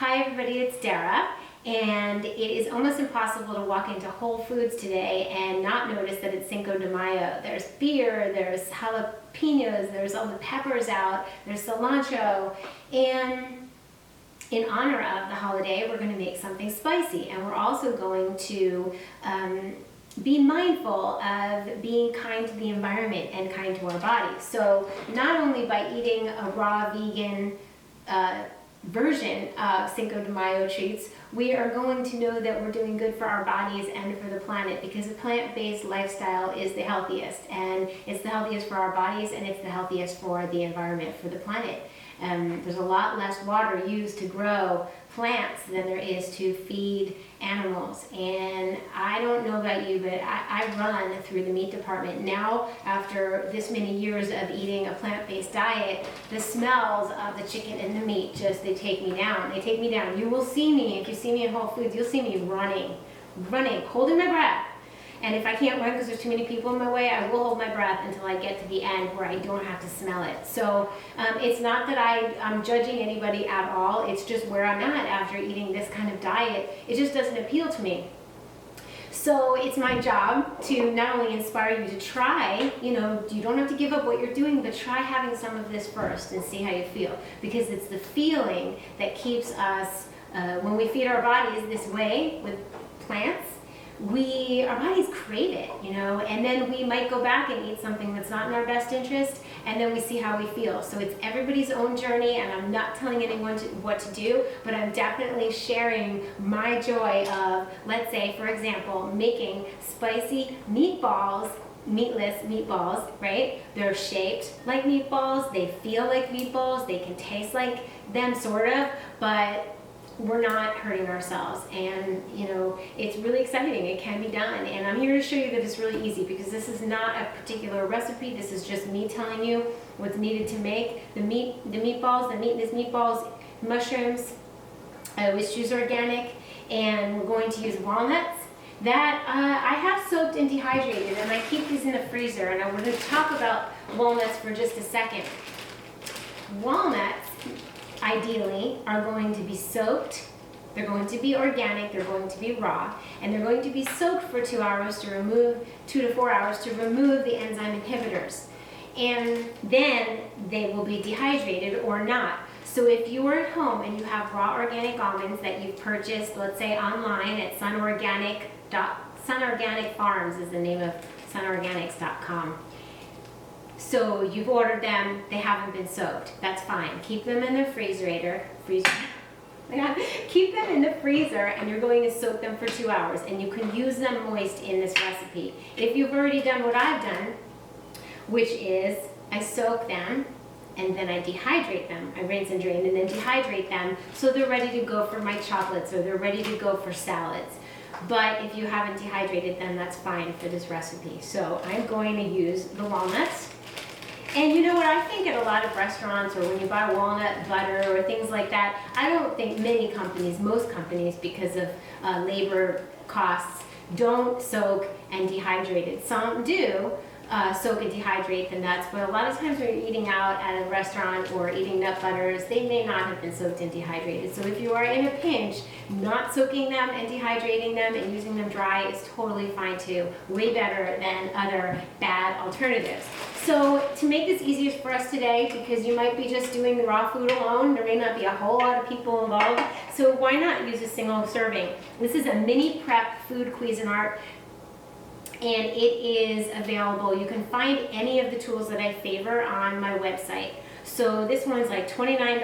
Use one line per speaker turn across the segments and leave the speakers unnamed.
Hi everybody, it's Dara, and it is almost impossible to walk into Whole Foods today and not notice that it's Cinco de Mayo. There's beer, there's jalapenos, there's all the peppers out, there's cilantro, and in honor of the holiday, we're going to make something spicy, and we're also going to be mindful of being kind to the environment and kind to our bodies. So not only by eating a raw vegan version of Cinco de Mayo treats, we are going to know that we're doing good for our bodies and for the planet, because a plant-based lifestyle is the healthiest, and it's the healthiest for our bodies, and it's the healthiest for the environment, for the planet. There's a lot less water used to grow plants than there is to feed animals. And I don't know about you, but I run through the meat department. Now, after this many years of eating a plant-based diet, the smells of the chicken and the meat they take me down. They take me down. You will see me, if you see me in Whole Foods, you'll see me running, holding my breath. And if I can't run because there's too many people in my way, I will hold my breath until I get to the end where I don't have to smell it. So it's not that I'm judging anybody at all. It's just where I'm at after eating this kind of diet. It just doesn't appeal to me. So it's my job to not only inspire you to try, you don't have to give up what you're doing, but try having some of this first and see how you feel. Because it's the feeling that keeps us, when we feed our bodies this way with plants, our bodies crave it, and then we might go back and eat something that's not in our best interest, and then we see how we feel. So it's everybody's own journey, and I'm not telling anyone what to do, but I'm definitely sharing my joy of, let's say, for example, making spicy meatballs, meatless meatballs, right? They're shaped like meatballs, they feel like meatballs, they can taste like them, sort of, but we're not hurting ourselves, and it's really exciting. It can be done, and I'm here to show you that it's really easy, because this is not a particular recipe. This is just me telling you what's needed to make the meatballs, the meatless meatballs, mushrooms. I always choose organic, and we're going to use walnuts that I have soaked and dehydrated, and I keep these in the freezer, and I'm going to talk about walnuts for just a second. Walnuts ideally are going to be soaked, they're going to be organic, they're going to be raw, and they're going to be soaked for 2 hours to remove, 2 to 4 hours to remove the enzyme inhibitors. And then they will be dehydrated or not. So if you are at home and you have raw organic almonds that you've purchased, let's say online at Sun Organic Farms is the name of sunorganics.com. So you've ordered them, they haven't been soaked. That's fine. Keep them in the freezer. Keep them in the freezer, and you're going to soak them for 2 hours, and you can use them moist in this recipe. If you've already done what I've done, which is I soak them and then I dehydrate them. I rinse and drain and then dehydrate them so they're ready to go for my chocolates, or they're ready to go for salads. But if you haven't dehydrated them, that's fine for this recipe. So I'm going to use the walnuts. And you know what, I think at a lot of restaurants, or when you buy walnut butter or things like that, I don't think most companies, because of labor costs, don't soak and dehydrate it. Some do soak and dehydrate the nuts, but a lot of times when you're eating out at a restaurant or eating nut butters, they may not have been soaked and dehydrated. So if you are in a pinch, not soaking them and dehydrating them and using them dry is totally fine too. Way better than other bad alternatives. So to make this easier for us today, because you might be just doing the raw food alone, there may not be a whole lot of people involved, so why not use a single serving? This is a mini prep food Cuisinart, and it is available. You can find any of the tools that I favor on my website. So this one's like $29.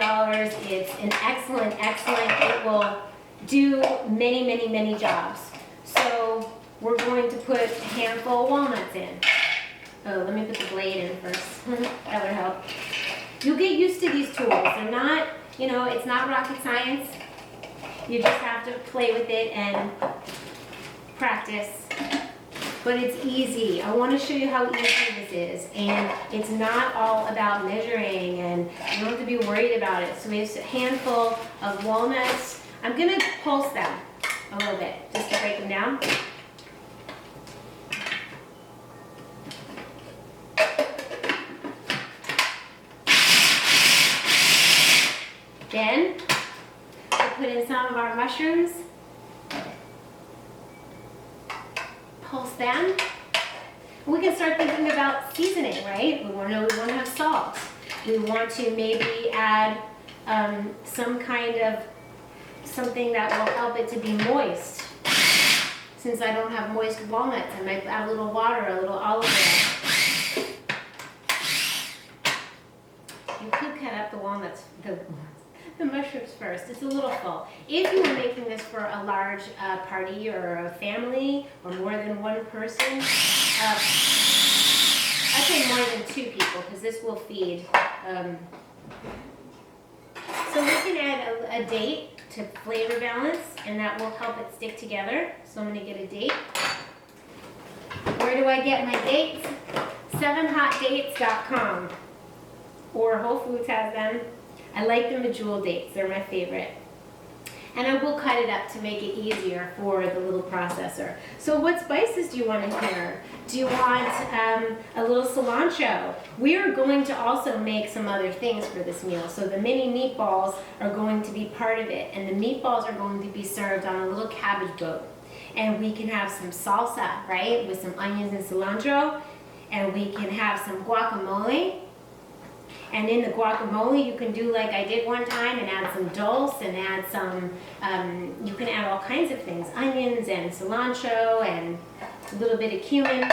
It's an excellent, it will do many jobs. So we're going to put a handful of walnuts in. Oh, let me put the blade in first. That would help. You'll get used to these tools. They're not, it's not rocket science. You just have to play with it and practice. But it's easy. I want to show you how easy this is. And it's not all about measuring, and you don't have to be worried about it. So we have a handful of walnuts. I'm going to pulse them a little bit just to break them down. Then put in some of our mushrooms. Pulse them. We can start thinking about seasoning, right? We want to have salt. We want to maybe add some kind of something that will help it to be moist. Since I don't have moist walnuts, I might add a little water, a little olive oil. You could cut up the walnuts, the mushrooms first. It's a little full. If you were making this for a large party or a family or more than one person, I'd say more than 2 people because this will feed. So we can add a date to flavor balance, and that will help it stick together. So I'm going to get a date. Where do I get my dates? 7hotdates.com, or Whole Foods has them. I like the medjool dates. They're my favorite. And I will cut it up to make it easier for the little processor. So what spices do you want in here? Do you want a little cilantro? We are going to also make some other things for this meal. So the mini meatballs are going to be part of it. And the meatballs are going to be served on a little cabbage boat. And we can have some salsa, right? With some onions and cilantro. And we can have some guacamole. And in the guacamole, you can do like I did one time and add some dulse and add some, you can add all kinds of things, onions and cilantro and a little bit of cumin.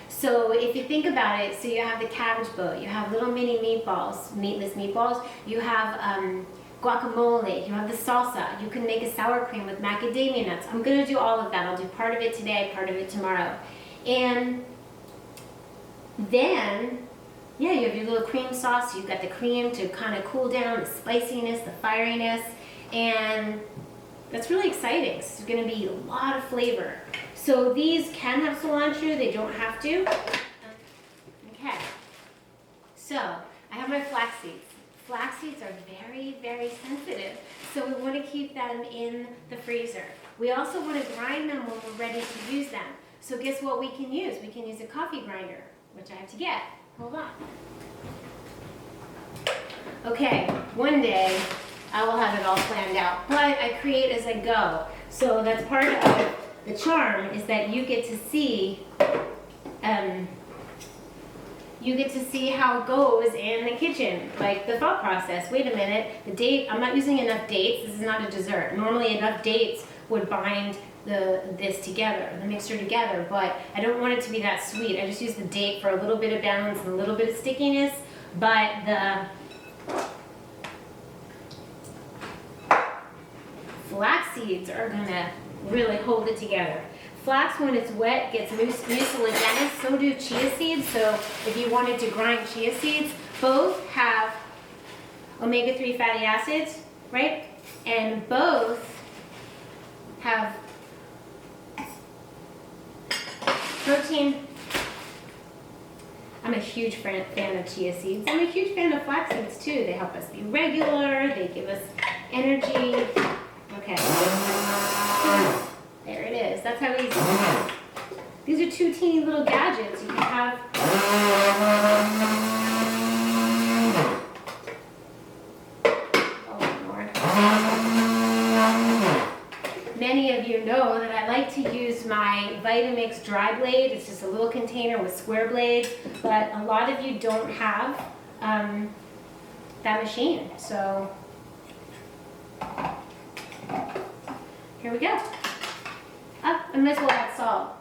So if you think about it, so you have the cabbage boat, you have little mini meatballs, meatless meatballs, you have guacamole, you have the salsa, you can make a sour cream with macadamia nuts. I'm going to do all of that. I'll do part of it today, part of it tomorrow. And then, yeah, you have your little cream sauce. You've got the cream to kind of cool down the spiciness, the fieriness, and that's really exciting. It's going to be a lot of flavor. So these can have cilantro. They don't have to. Okay. So I have my flax seeds. Flax seeds are very, very sensitive, so we want to keep them in the freezer. We also want to grind them when we're ready to use them. So guess what we can use? We can use a coffee grinder, which I have to get. Hold on. Okay, one day I will have it all planned out, but I create as I go. So that's part of the charm, is that you get to see how it goes in the kitchen, like the thought process. Wait a minute, the date, I'm not using enough dates. This is not a dessert. Normally enough dates would bind this together, the mixture together, but I don't want it to be that sweet. I just use the date for a little bit of balance and a little bit of stickiness, but the flax seeds are gonna really hold it together. Flax, when it's wet, gets mucilaginous, so do chia seeds. So if you wanted to grind chia seeds, both have omega-3 fatty acids, right? And both have protein. I'm a huge fan of chia seeds. I'm a huge fan of flax seeds too. They help us be regular. They give us energy. Okay. There it is. That's how easy. These are 2 teeny little gadgets. You can have. Oh Lord. Many of you know that I like to use my Vitamix dry blade. It's just a little container with square blades, but a lot of you don't have that machine. So here we go. I might as well add salt.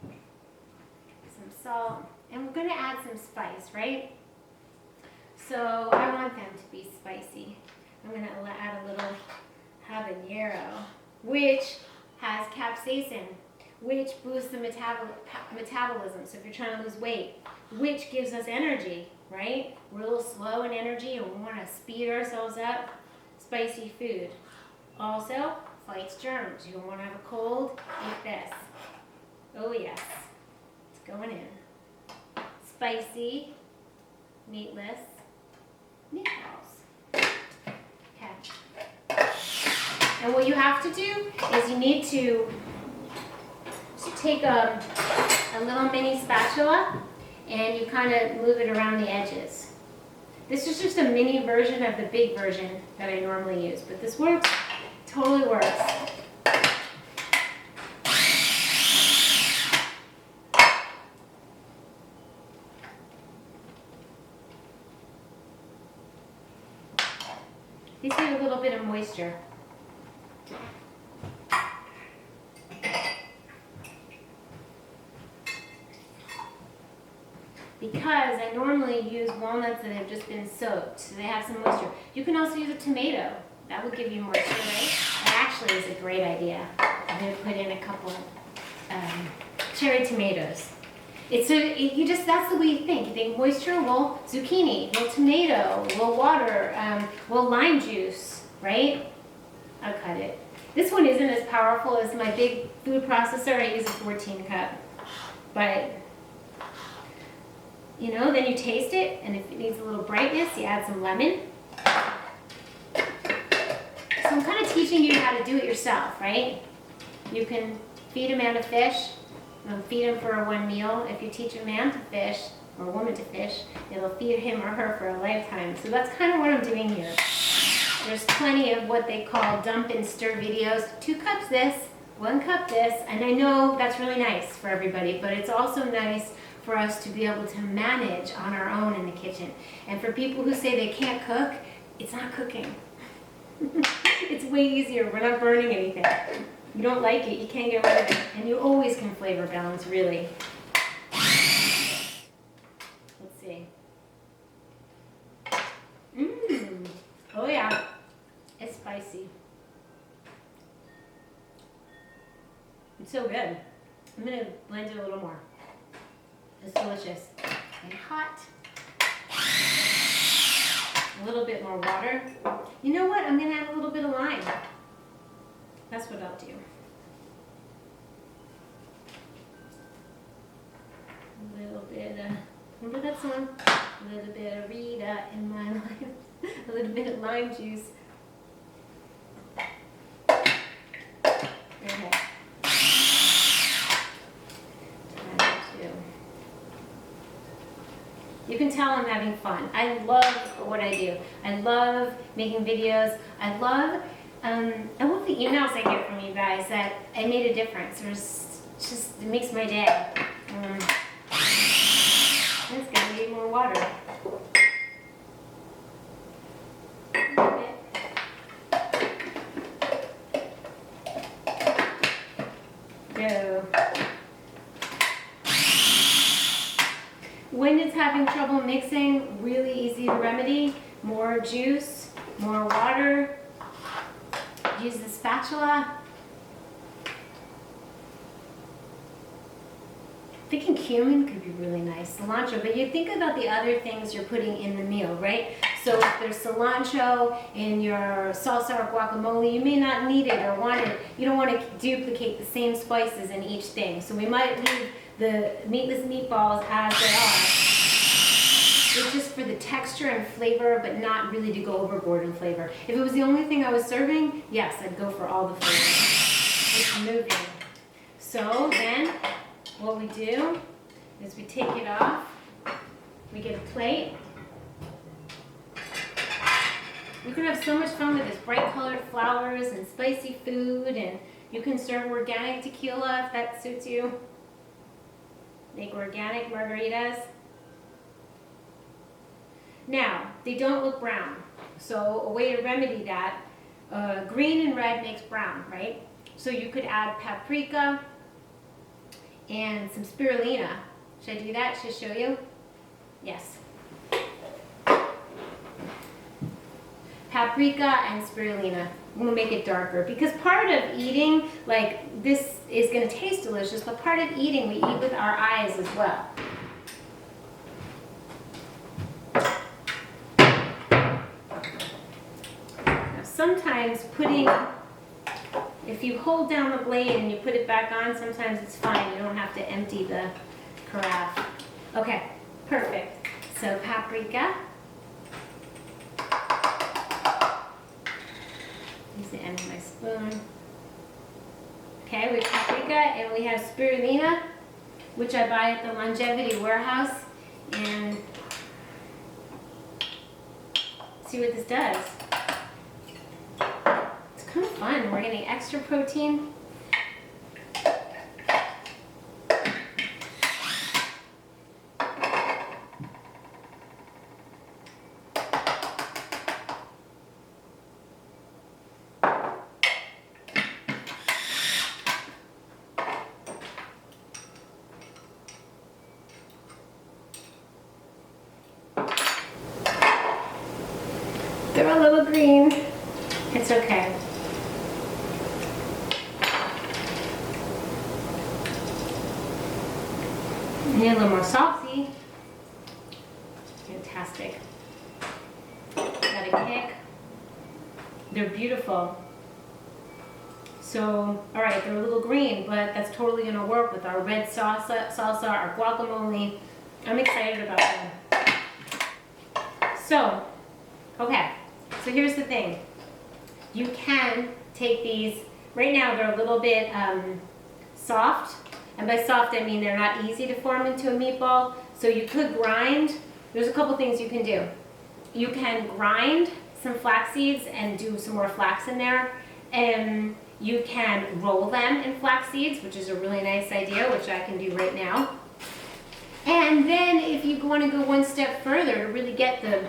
Some salt, and we're going to add some spice, right? So I want them to be spicy. I'm going to add a little habanero, which has capsaicin, which boosts the metabolism. So if you're trying to lose weight, which gives us energy, right? We're a little slow in energy and we want to speed ourselves up. Spicy food. Also, fights germs. You don't want to have a cold, eat this. Oh yes, it's going in. Spicy, meatless meatballs. Okay. And what you have to do is you need to take a little mini spatula and you kind of move it around the edges. This is just a mini version of the big version that I normally use, but this works, totally works. These need a little bit of moisture. Because I normally use walnuts that have just been soaked, so they have some moisture. You can also use a tomato. That would give you moisture, right? That actually is a great idea. I'm going to put in a couple cherry tomatoes. That's the way you think. You think moisture, well, zucchini, well, tomato, well, water, well, lime juice, right? I'll cut it. This one isn't as powerful as my big food processor. I use a 14 cup. But, you know, then you taste it, and if it needs a little brightness, you add some lemon. So I'm kind of teaching you how to do it yourself, right? You can feed a man a fish, feed him for one meal. If you teach a man to fish, or a woman to fish, it'll feed him or her for a lifetime. So that's kind of what I'm doing here. There's plenty of what they call dump and stir videos. 2 cups this, 1 cup this, and I know that's really nice for everybody, but it's also nice for us to be able to manage on our own in the kitchen. And for people who say they can't cook, it's not cooking. It's way easier. We're not burning anything. You don't like it, you can't get rid of it. And you always can flavor balance, really. Let's see. Oh yeah, it's spicy. It's so good. I'm gonna blend it a little more. It's delicious and hot. A little bit more water. You know what? I'm gonna add a little bit of lime. That's what I'll do. A little bit of, remember that song? A little bit of Rita in my life. A little bit of lime juice. Okay. You can tell I'm having fun. I love what I do. I love making videos. I love the emails I get from you guys that I made a difference. It makes my day. It's gonna need more water. Go. When it's having trouble mixing, really easy to remedy. More juice, more water. Use the spatula. Thinking cumin could be really nice, cilantro, but you think about the other things you're putting in the meal, right? So if there's cilantro in your salsa or guacamole, you may not need it or want it. You don't want to duplicate the same spices in each thing. So we might leave the meatless meatballs as they are. It's just for the texture and flavor, but not really to go overboard in flavor. If it was the only thing I was serving, yes, I'd go for all the flavors. It's moving. So then, what we do is we take it off, we get a plate. You can have so much fun with this bright colored flowers and spicy food, and you can serve organic tequila if that suits you. Make organic margaritas. Now, they don't look brown, so a way to remedy that, green and red makes brown, right? So you could add paprika and some spirulina. Should I do that? Should I show you? Yes. Paprika and spirulina. I'm gonna make it darker because part of eating, like this is gonna taste delicious, but part of eating, we eat with our eyes as well. Now sometimes if you hold down the blade and you put it back on, sometimes it's fine. You don't have to empty the carafe. Okay, perfect. So paprika. Use the end of my spoon. Okay, we have paprika and we have spirulina, which I buy at the Longevity Warehouse. And see what this does. It's kind of fun. We're getting extra protein. They're a little green. It's okay. Need a little more salty. Fantastic. Got a kick. They're beautiful. So, all right, they're a little green, but that's totally gonna work with our red salsa, our guacamole. I'm excited about them. So, okay. So here's the thing. You can take these, right now they're a little bit soft, and by soft I mean they're not easy to form into a meatball, so you could grind. There's a couple things you can do. You can grind some flax seeds and do some more flax in there, and you can roll them in flax seeds, which is a really nice idea, which I can do right now. And then if you want to go one step further to really get the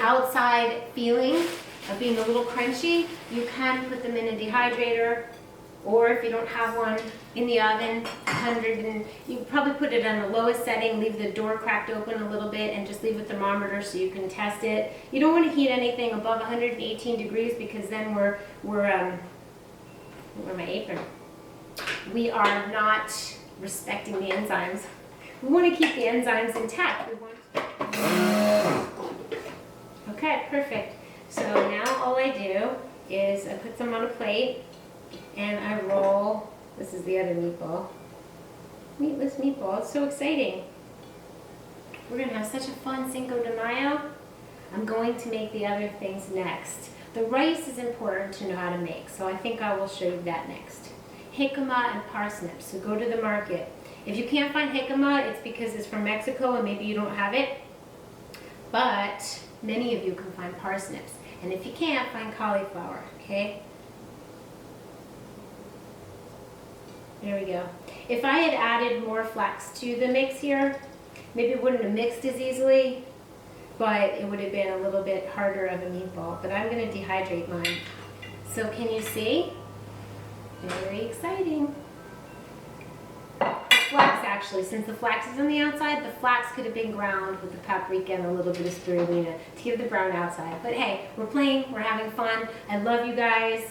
outside feeling of being a little crunchy, you can put them in a dehydrator, or if you don't have one, in the oven, 100, and you probably put it on the lowest setting, leave the door cracked open a little bit, and just leave a thermometer so you can test it. You don't want to heat anything above 118 degrees because then where's my apron? We are not respecting the enzymes. We want to keep the enzymes intact. Okay, perfect. So now all I do is I put some on a plate and I roll. This is the other meatball. Meatless meatball. It's so exciting. We're going to have such a fun Cinco de Mayo. I'm going to make the other things next. The rice is important to know how to make, so I think I will show you that next. Jicama and parsnips. So go to the market. If you can't find jicama, it's because it's from Mexico and maybe you don't have it. But many of you can find parsnips. And if you can't, find cauliflower, okay? There we go. If I had added more flax to the mix here, maybe it wouldn't have mixed as easily, but it would have been a little bit harder of a meatball. But I'm going to dehydrate mine. So can you see? Very exciting. Flax, actually, since the flax is on the outside, the flax could have been ground with the paprika and a little bit of spirulina to give the brown outside. But hey, we're playing, we're having fun. I love you guys.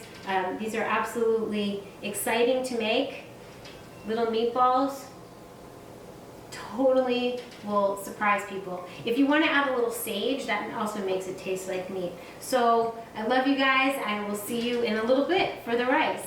These are absolutely exciting to make. Little meatballs. Totally will surprise people. If you want to add a little sage, that also makes it taste like meat. So I love you guys. I will see you in a little bit for the rice.